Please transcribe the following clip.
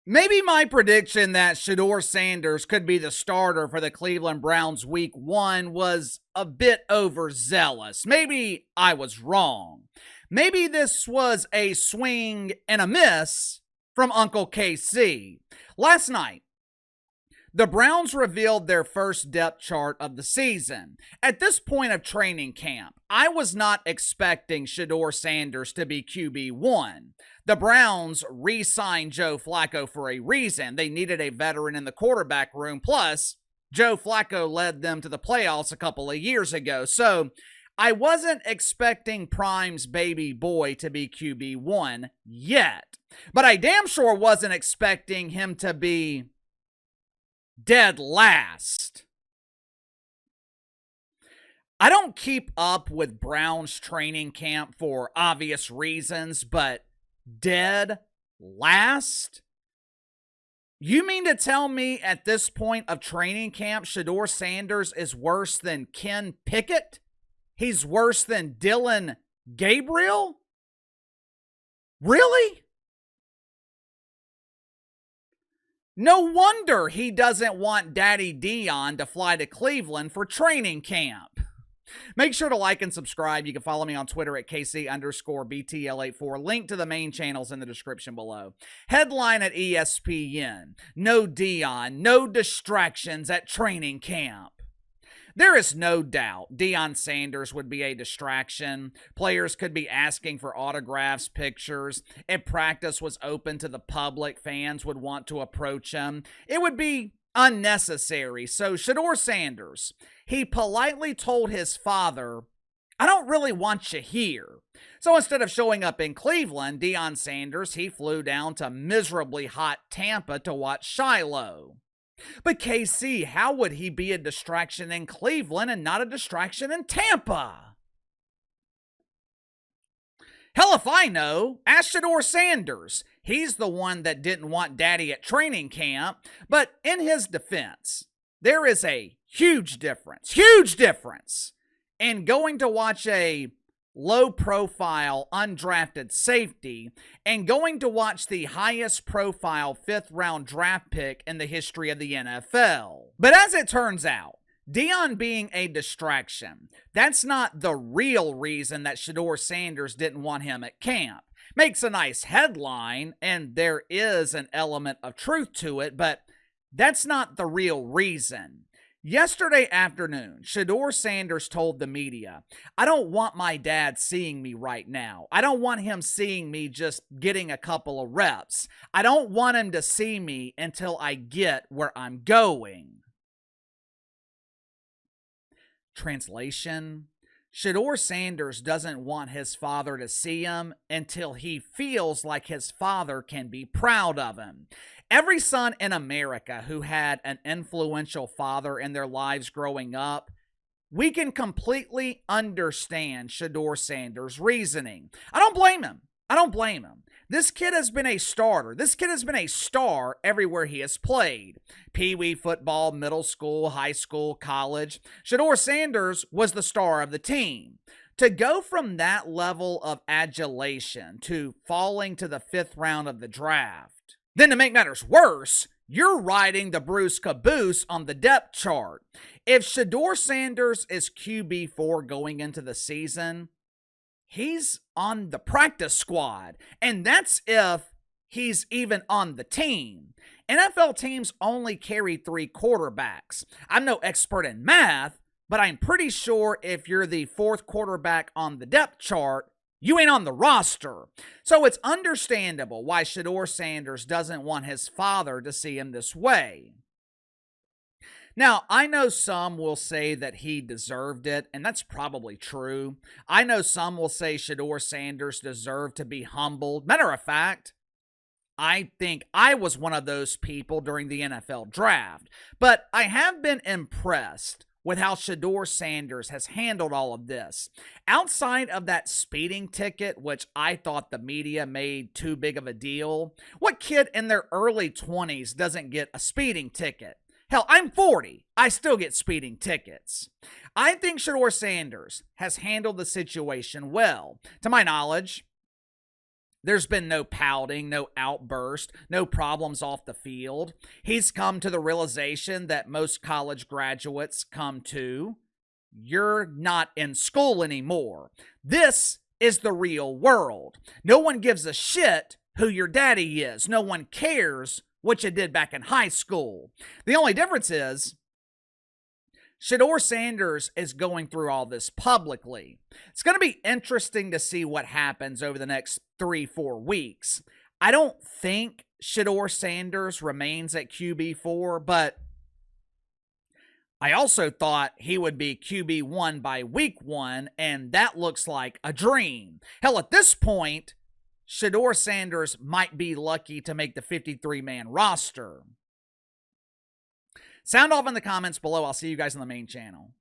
Maybe my prediction that Shedeur Sanders could be the starter for the Cleveland Browns week 1 was a bit overzealous. Maybe I was wrong. Maybe this was a swing and a miss from Uncle KC. Last night, the Browns revealed their first depth chart of the season. At this point of training camp, I was not expecting Shedeur Sanders to be QB1. The Browns re-signed Joe Flacco for a reason. They needed a veteran in the quarterback room. Plus, Joe Flacco led them to the playoffs a couple of years ago. So, I wasn't expecting Prime's baby boy to be QB1 yet. But I damn sure wasn't expecting him to be dead last. I don't keep up with Browns training camp for obvious reasons, but dead last? You mean to tell me at this point of training camp, Shedeur Sanders is worse than Ken Pickett? He's worse than Dylan Gabriel? Really? No wonder he doesn't want Daddy Deion to fly to Cleveland for training camp. Make sure to like and subscribe. You can follow me on Twitter at KC_BTL84. Link to the main channels in the description below. Headline at ESPN. No Deion, no distractions at training camp. There is no doubt Deion Sanders would be a distraction. Players could be asking for autographs, pictures. If practice was open to the public, fans would want to approach him. It would be unnecessary. So Shedeur Sanders, he politely told his father, I don't really want you here. So instead of showing up in Cleveland, Deion Sanders, he flew down to miserably hot Tampa to watch Shiloh. But KC, how would he be a distraction in Cleveland and not a distraction in Tampa? Hell if I know. Ask Shedeur Sanders. He's the one that didn't want Daddy at training camp. But in his defense, there is a huge difference in going to watch a low-profile, undrafted safety and going to watch the highest-profile fifth-round draft pick in the history of the NFL. But as it turns out, Deion being a distraction, that's not the real reason that Shedeur Sanders didn't want him at camp. Makes a nice headline, and there is an element of truth to it, but that's not the real reason. Yesterday afternoon, Shedeur Sanders told the media, I don't want my dad seeing me right now. I don't want him seeing me just getting a couple of reps. I don't want him to see me until I get where I'm going. Translation: Shedeur Sanders doesn't want his father to see him until he feels like his father can be proud of him. Every son in America who had an influential father in their lives growing up, we can completely understand Shedeur Sanders' reasoning. I don't blame him. This kid has been a starter. This kid has been a star everywhere he has played. Pee-wee football, middle school, high school, college. Shedeur Sanders was the star of the team. To go from that level of adulation to falling to the 5th round of the draft, then to make matters worse, you're riding the Bruce caboose on the depth chart. If Shedeur Sanders is QB4 going into the season, he's on the practice squad, and that's if he's even on the team. NFL teams only carry 3 quarterbacks. I'm no expert in math, but I'm pretty sure if you're the 4th quarterback on the depth chart, you ain't on the roster. So it's understandable why Shedeur Sanders doesn't want his father to see him this way. Now, I know some will say that he deserved it, and that's probably true. I know some will say Shedeur Sanders deserved to be humbled. Matter of fact, I think I was one of those people during the NFL draft. But I have been impressed with how Shedeur Sanders has handled all of this. Outside of that speeding ticket, which I thought the media made too big of a deal, what kid in their early 20s doesn't get a speeding ticket? Hell, I'm 40. I still get speeding tickets. I think Shedeur Sanders has handled the situation well. To my knowledge, There's been no pouting, no outburst, no problems off the field. He's come to the realization that most college graduates come to. You're not in school anymore. This is the real world. No one gives a shit who your daddy is. No one cares what you did back in high school. The only difference is Shedeur Sanders is going through all this publicly. It's going to be interesting to see what happens over the next 3-4 weeks. I don't think Shedeur Sanders remains at QB4, but I also thought he would be QB1 by week 1, and that looks like a dream. Hell, at this point, Shedeur Sanders might be lucky to make the 53-man roster. Sound off in the comments below. I'll see you guys on the main channel.